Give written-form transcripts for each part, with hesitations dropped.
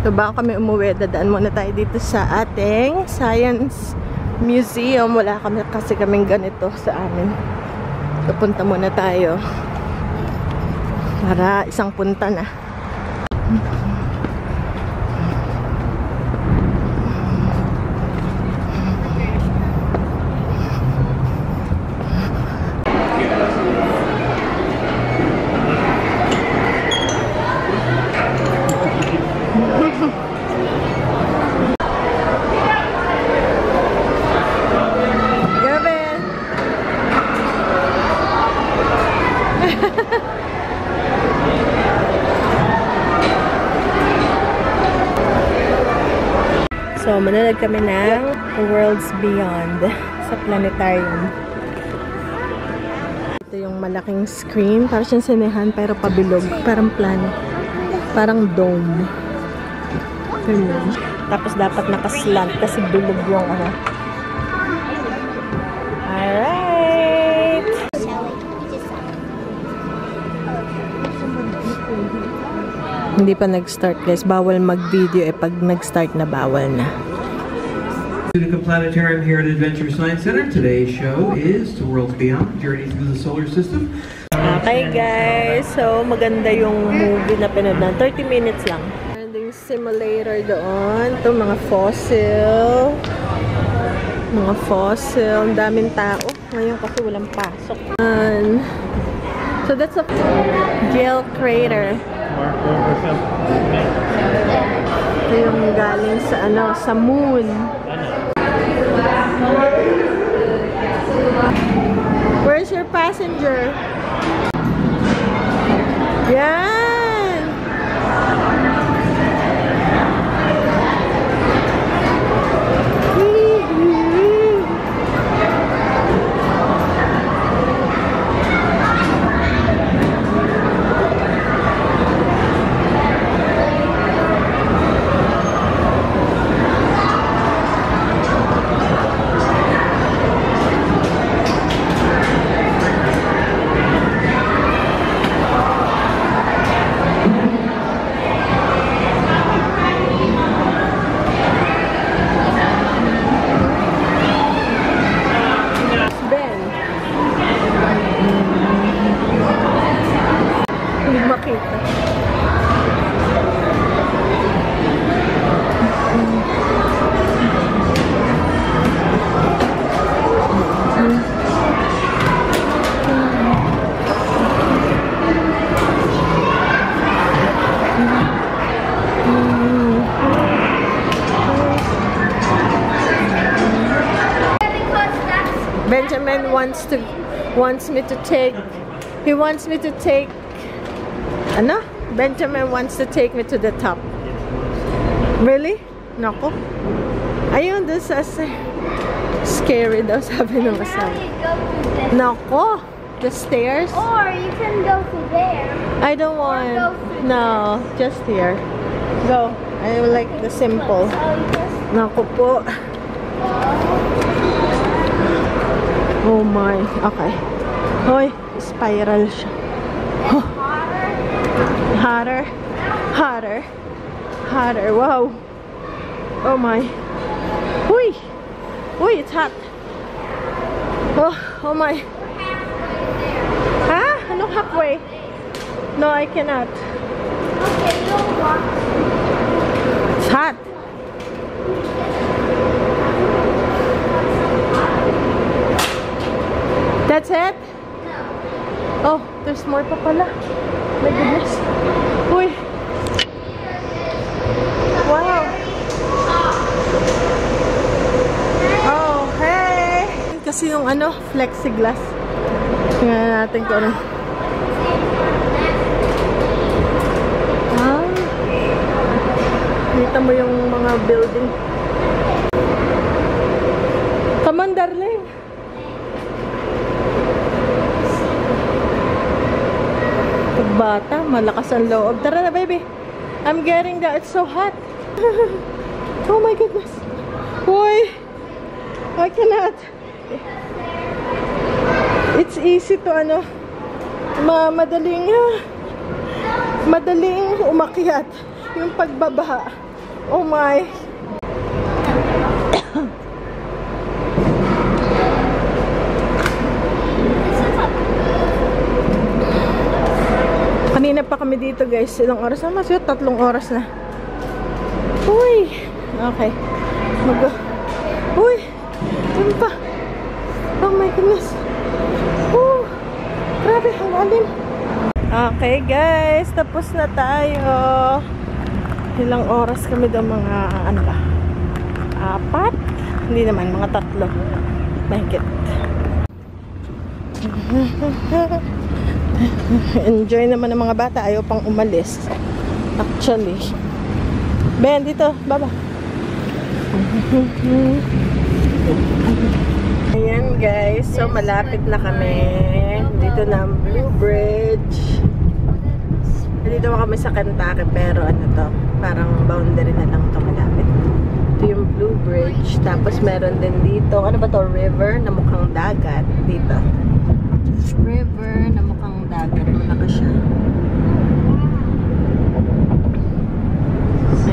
So bago kami umuwi, dadaan muna tayo dito sa ating Science Museum. Wala kami kasi kaming ganito sa amin. So punta muna tayo. Para isang punta na. So, manonood kami ng Worlds Beyond sa planetarium. Ito yung malaking screen. Parang siyang sinehan pero pabilog. Parang planet. Parang dome. Tapos dapat nakaslant kasi bilog yung ano. Alright! Hindi pa nag-start guys. Bawal mag-video pag nag-start na bawal na. The planetarium here at Adventure Science Center. Today's show is To Worlds Beyond, Journey Through the Solar System. Okay guys, so maganda yung movie na pinanood na. 30 minutes lang. Meron ding simulator doon. Ito mga fossil. Mga fossil. Ang daming tao. Ngayon kasi walang pasok. So that's a Gale Crater. Ito yung galing sa ano, sa moon. Where's your passenger? Yan! Benjamin wants me to take ano? Benjamin wants to take me to the top. Really? Nako. Ayun, this is scary daw, sabi ng asawa. Nako. The stairs? Or you can go to there. I don't want. No, just here. Go. I like the simple. Nako po. Oh my. Okay. Hoy, spiral siya. Oh. Hotter. Hotter. Hotter. Wow. Oh my. Uy. Uy, it's hot. Oh my. Ha? Anong halfway? No, I cannot. Okay, you'll walk. It's hot. That's it? No. Oh, there's more pa pala. My goodness. Uy. Wow. Oh, hey. Kasi yung ano, flexiglass. Tingnan natin kung ano. Ah. Kita mo yung mga building. Come on, darling. Bata, malakas ang loob. Tara na, baby. I'm getting that. It's so hot. Oh my goodness. Boy, I cannot. It's easy to ano, madaling umakyat. Yung pagbabaha, Oh my. Kanina pa kami dito guys. Ilang oras na? Mas yun, 3 oras na. Uy. Okay. Uy. Yun pa. Oh my goodness. Grabe, ang lalim. Okay guys. Tapos na tayo. Ilang oras kami daw, mga ano ba? 4? Hindi naman, mga 3. Mahigit. Enjoy naman ng mga bata. Ayaw pang umalis. Actually. Ben, dito. Baba. Ayan guys. So, malapit na kami. Dito na ang Blue Bridge. Dito kami sa Kentucky. Pero ano to? Parang boundary na lang to, malapit. Ito yung Blue Bridge. Tapos meron din dito. Ano ba to? River na mukhang dagat. Dito. River na mukhang dagat. Malaki siya.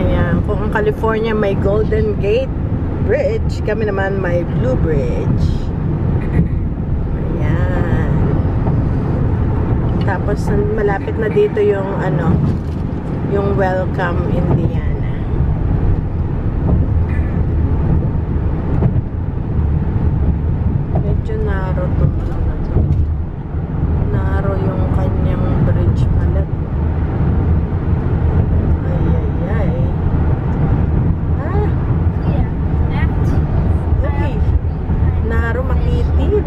Ayan. Kung ang California may Golden Gate Bridge, kami naman may Blue Bridge. Ayan. Tapos malapit na dito yung ano, yung Welcome Indiana. Medyo narrow to. Narrow yung kanyang bridge pala. Ay. Okay. Narrow, makitid.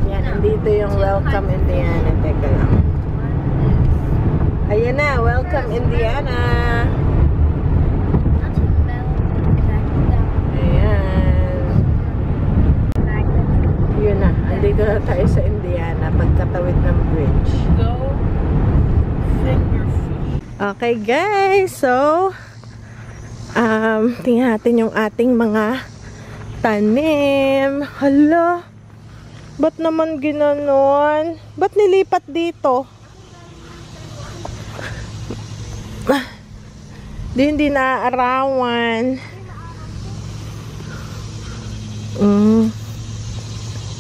Yan, andito yung Welcome Indiana. Teka lang. Ayan na, Welcome Indiana. Ayan. Yun na, andito na tayo sa Indiana pagkatawid ng bridge. Okay guys, so tingnan natin yung ating mga tanim. Hala, ba't naman ginanon? Ba't nilipat dito? Hindi naaarawan.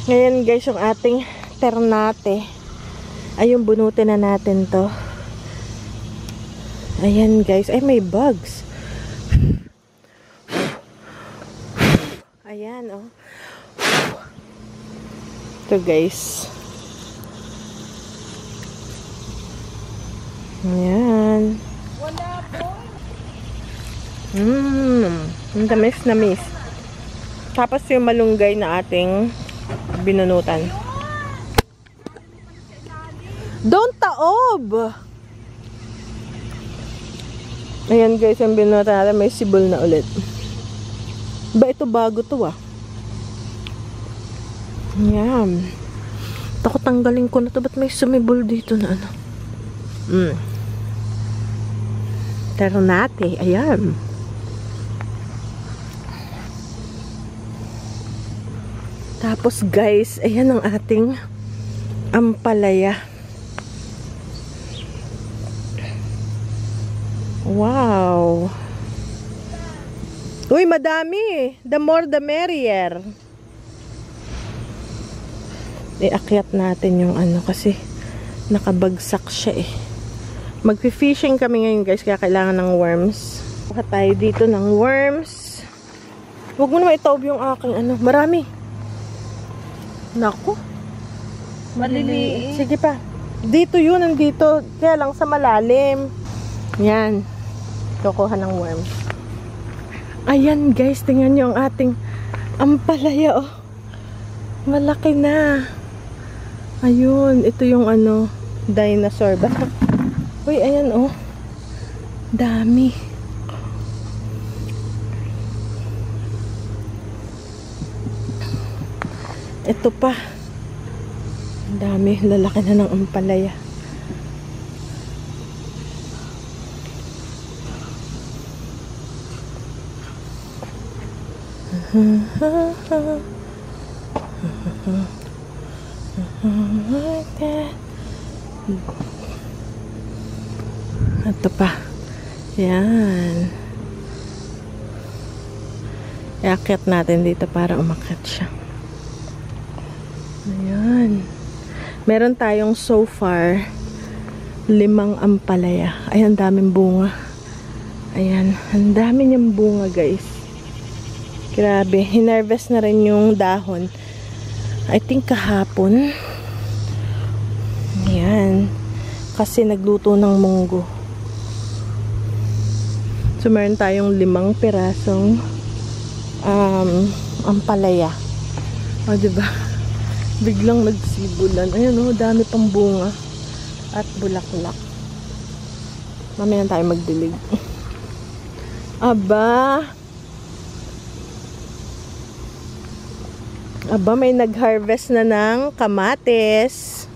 Ngayon guys, yung ating ternate. Ayun, bunutin na natin to. Ayan guys. Ay, may bugs. Ayan, oh. Ito guys. Ayan. Ang tamis na miss. Tapos yung malunggay na ating binunutan. Don't taob! Ayan guys, yung binunutan natin, may sibol na ulit. Ba, ito bago to ah. Ayan. Takot tanggalin ko na to. Ba't may sumibol dito na ano? Ternate. Ayan. Tapos guys, ayan ang ating ampalaya. Wow. Uy, madami. The more the merrier. Iakyat natin yung ano kasi nakabagsak siya eh. Magfi-fishing kami ngayon guys, kaya kailangan ng worms. Kuha tayo dito ng worms. Huwag mo naman itaob yung aking ano. Marami. Naku. Maliliit. Sige pa. Dito yun, nandito. Kaya lang sa malalim. Yan. Kukuha ng worms. Ayan guys, tingnan nyo ang ating ampalaya oh. Malaki na. Ayun, ito yung ano, dinosaur ba? Uy, ayan oh. Dami. Ito pa. Dami, lalaki na ng ampalaya. Ito pa. Yan. Iakyat natin dito para umakyat siya. Ayan. Meron tayong so far 5 ampalaya. Ay, ang daming bunga. Ayan. Ang dami niyang bunga, guys. Grabe. Hinarvest na rin yung dahon. I think kahapon. Ayan. Kasi nagluto ng munggo. So, meron tayong 5 pirasong ampalaya. O, diba? Biglang nagsibulan. Ayan o, dami pang bunga. At bulaklak. Mamaya na tayo magdilig. Aba! Aba, may nag-harvest na ng kamatis.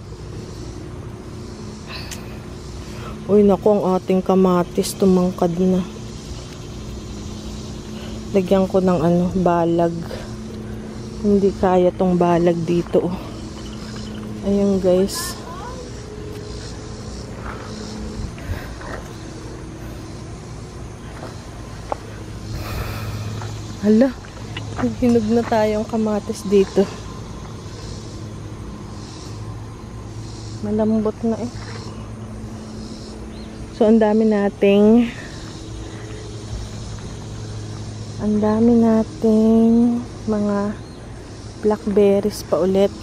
Uy, naku, ang ating kamatis tumangkad na. Lagyan ko ng balag. Hindi kaya tong balag dito. Ayun, guys. Hala, hinog na tayong kamatis dito. Malambot na eh. So, ang dami nating mga blackberries pa ulit.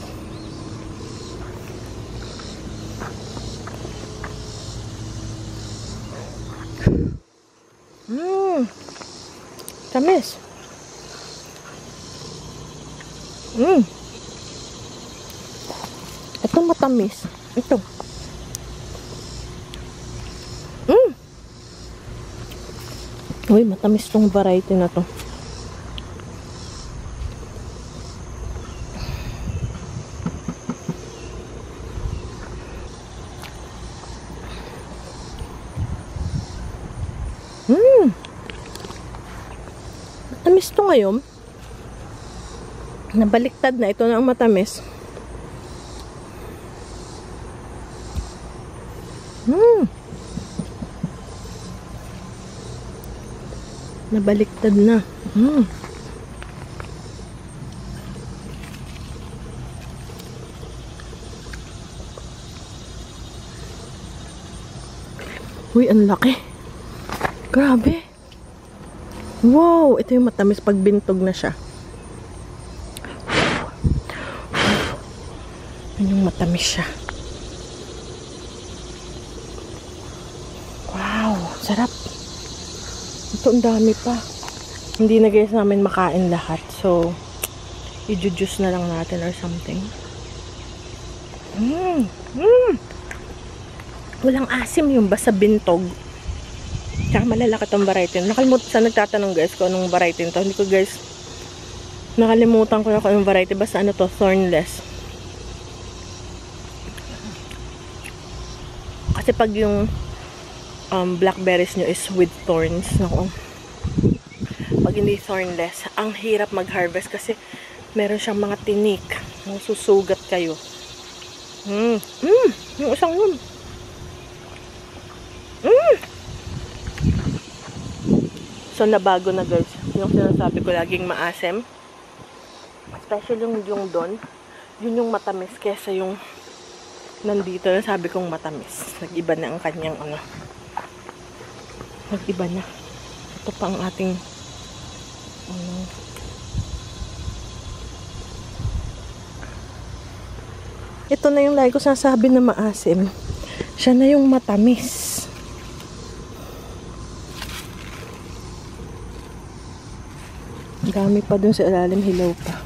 Tamis. Ito matamis. Ito. Uy, matamis tong variety na to. Matamis to ngayon. Nabaliktad na. Ito na ang matamis. Nabaliktad na. Uy, ang laki. Grabe. Wow, ito yung matamis pag bintog na siya. Yung matamis siya. Wow, sarap. Ito, ang dami pa. Hindi na guys namin makain lahat. So, i-juice na lang natin or something. Walang asim yung basta bintog. Tsaka malalaki itong variety. Nakalimutan, nagtatanong guys kung anong variety ito. Hindi ko guys, nakalimutan ko na kung anong variety. Basta ano to, thornless. Kasi pag yung blackberries nyo is with thorns, naku, pag hindi thornless, ang hirap mag-harvest kasi meron siyang mga tinik. Susugat kayo. Yung isang yun. So, nabago na guys. Yung sinasabi ko laging maasim. Especially yung doon. Yun yung matamis kesa yung nandito na sabi kong matamis. Nag-iba na ang kanyang nag-iba na. Ito pa ang ating ito na yung lagi ko sinasabi na maasim. Siya na yung matamis. Dami pa dun sa ilalim, hilaw pa.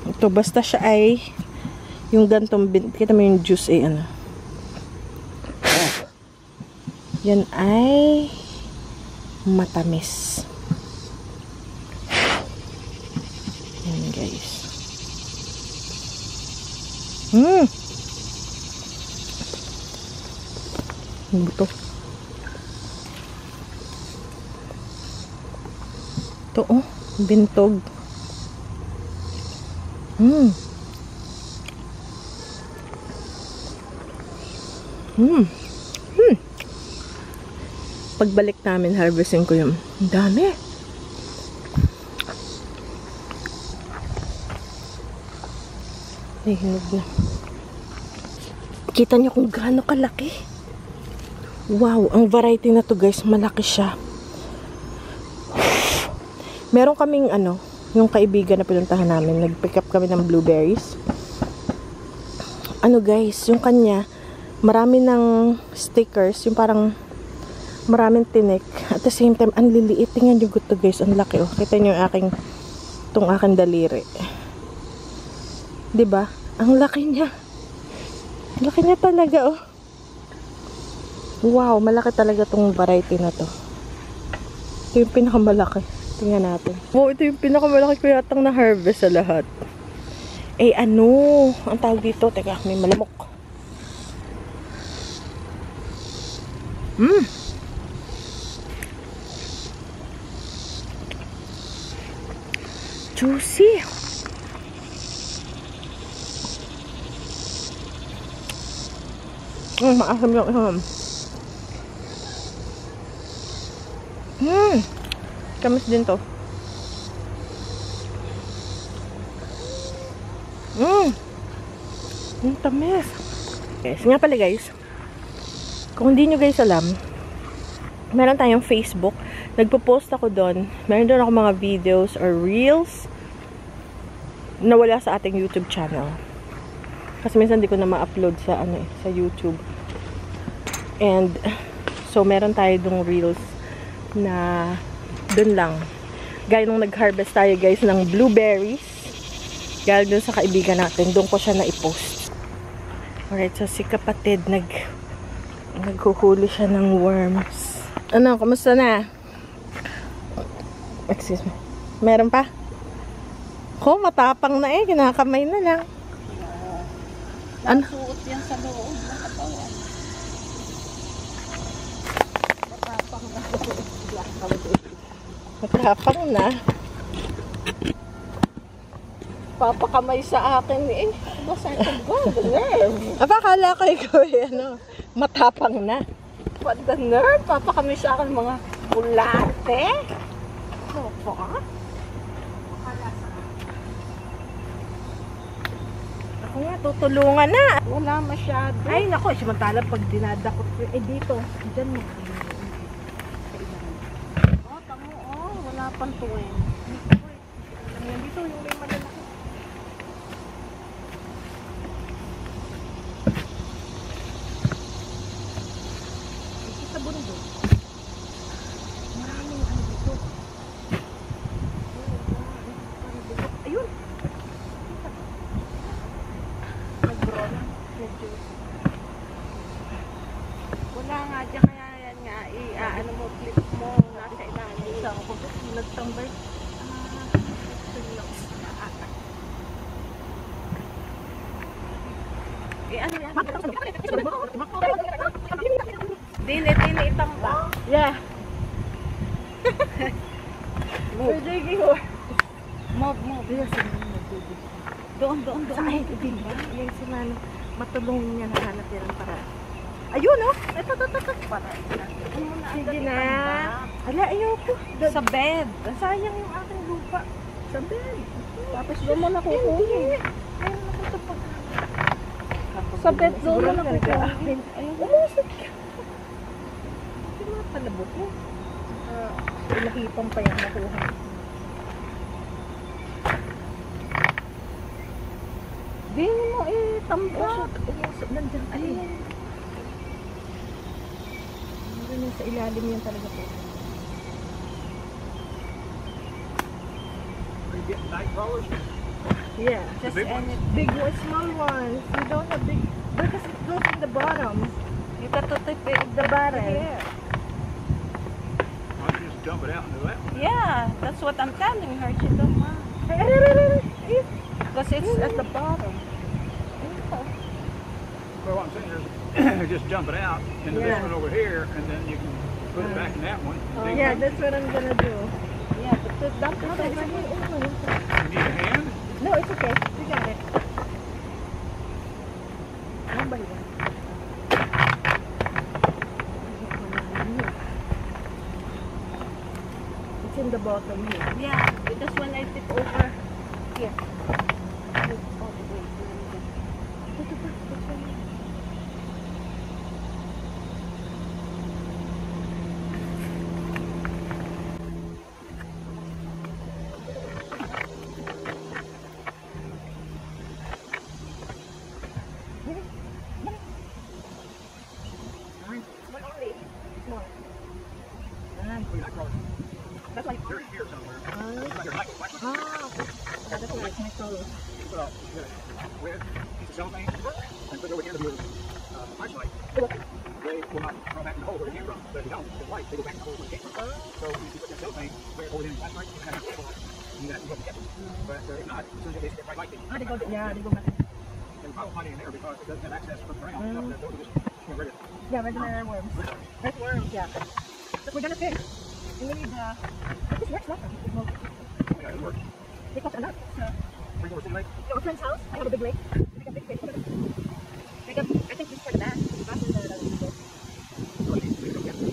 Ito, basta siya ay yung gantong, kita mo yung juice ay yan ay matamis. Yan guys. Ano to? Ito oh, bintog. pagbalik namin, harvesting ko yung dami. Ay, hinog na. Kita niyo kung gaano kalaki. Wow, ang variety na to guys, malaki siya. Meron kaming yung kaibigan na pinuntahan namin, nag-pick up kami ng blueberries. Guys, yung kanya, marami ng stickers, yung parang maraming tinik. At the same time, ang liliit. Tingnan nyo to guys, ang laki oh. Kita nyo yung itong aking daliri. Diba? Ang laki niya. Laki niya talaga oh. Wow, malaki talaga tong variety na to. Ito yung pinakamalaki. Tingnan natin. Wow, ito yung pinakamalaki ko yatang na-harvest sa lahat. Ang tawag dito? Teka, may malamok. Juicy. Maasam yung kamis din to. Ang tamis. Yes, nga pala guys. Kung hindi nyo guys alam, meron tayong Facebook. Nagpo-post ako doon. Meron doon ako mga videos or reels na wala sa ating YouTube channel. Kasi minsan di ko na ma-upload sa sa YouTube. And so meron tayo dong reels na dun lang. Gaya nung nag-harvest tayo guys ng blueberries. Gaya dun sa kaibigan natin, doon ko siya na-post. Alright, so si kapatid naghuhuli siya ng worms. Kamusta na? Excuse me. Meron pa? Matapang na kinakamay na lang. Suot yan sa loob ng katawan. Matapang na. Papakamay sa akin Basta ito ba? The nerve. Akala ko ikaw matapang na. What the nerve? Papakamay sa akin mga bulate. Opo ah. Ako nga, tutulungan na. Wala masyado. Ay, naku, samantala pag dinadakot ko, dito, dyan mo. Tamo, wala pang tuwing. Dito, yung may malalaki. Ito sa bundok. Maraming dito. Ayun. Wala nga dyan, kaya yan nga, mo, flip mo, nasa ilalim. Isa ako po, nagtambay. Ano yan? Dini itamba. Yeah. Move. Doon. Ay, diba? Yung si Mano, matulungin niya na hanap yan para. Ayun, oh! Ito. Para. Sige na. Ala, ayoko. Sa bed. Sayang yung aking lupa. Sa bed. Tapos doon mo nakukunin. Ayun, nakuha pag. Sa bed doon mo nakukunin. Umusok ka. Hindi mga palabot mo. Ilahipang pa yung nakuha. Dini mo itamba. Umusok. Nandyan. Ayun. Nandyan sa ilalim yan talaga po. Yeah. Just any Big or small ones. We don't have big because it goes in the bottom. you got to tip it. The barrel. Yeah. Why don't you just dump it out into that one? Yeah, that's what I'm telling her. She don't mind. Because it's at the bottom. Well, what I'm saying is just dump it out into this Yeah. one over here, and then you can put it back in that one. Big Yeah, one. that's what I'm gonna do. Yeah, but the dump it over here. You need a hand? No, it's okay. We got it. Ano ba yan? it's in the bottom here. Yeah, because when I tip over here. Oh, wait. That's like they're here somewhere. That's like my solo. Put a red piece of cellophane and put it over here to your flashlight. They will not draw back in the hole where it came from. But if you don't, it's white, they go back in the hole where it came from. So if you put that cellophane where hold it in the flashlight, you can have it you got to get it. But if not, as soon as they get bright light, They go back. and probably finding in there because it doesn't have access from the ground. So those are just regular. Yeah, regular worms. That's worms, yeah. But we're gonna fix. We need this works not. Yeah, it works. They cost a lot. Bring over to the lake. Your friend's house, I have a big lake. We got big fish. I think this is for the bass. The bass is the So it needs to go get it.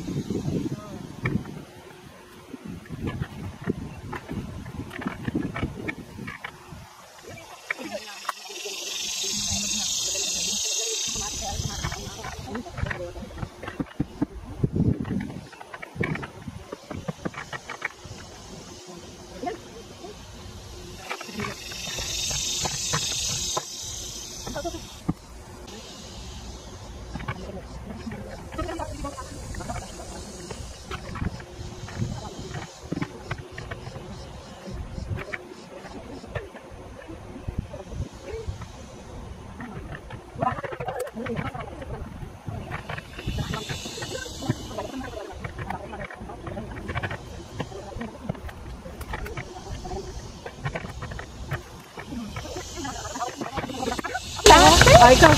Ay, ikaw,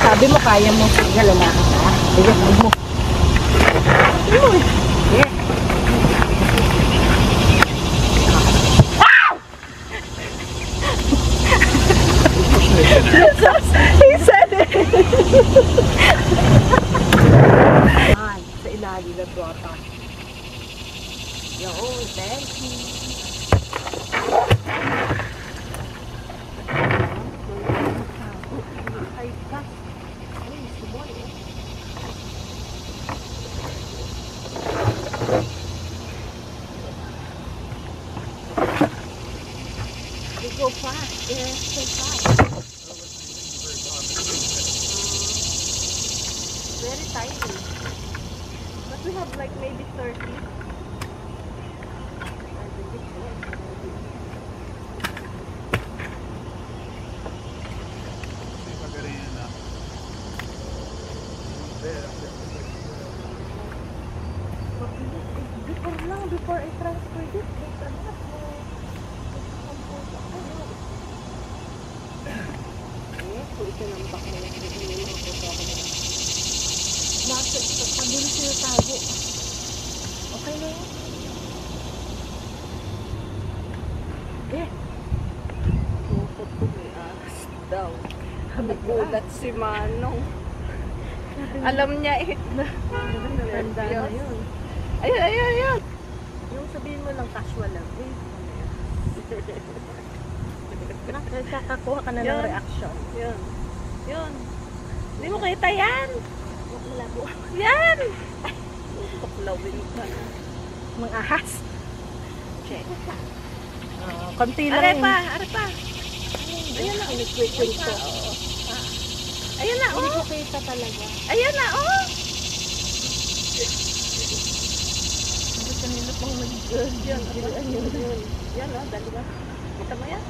sabi mo kaya mo. Sige, lalaki ka. Sige, huwag mo. Yeah. He said it. Sa ilalim ng bottom. Yung, thank you. Go fast, yeah, so fast. Very tiny. But we have like maybe 30. Before I transfer this, there's a lot more. Itinambak mo lang dito yung mga puto ako na. Nasa pagpabili sila tago. Okay na yun. Pupot ko may ahas daw. Nagulat si Manong. Alam niya eh. Natanda na yun. Ayun. Yung sabihin mo lang casual lang. Kakakuha ka na ng reaction. Yun. Hindi mo kita yan. Malabo. Yan. Tuklawin ka na. Mga ahas. Check. Konti lang. Are pa. Ayan na. Inikwit ko. Ayan na, oh. Hindi ko kita talaga. Ayan na, oh. Sabi kanina pang mag-girl dyan. Yan, oh. Dali ba? Kita mo yan?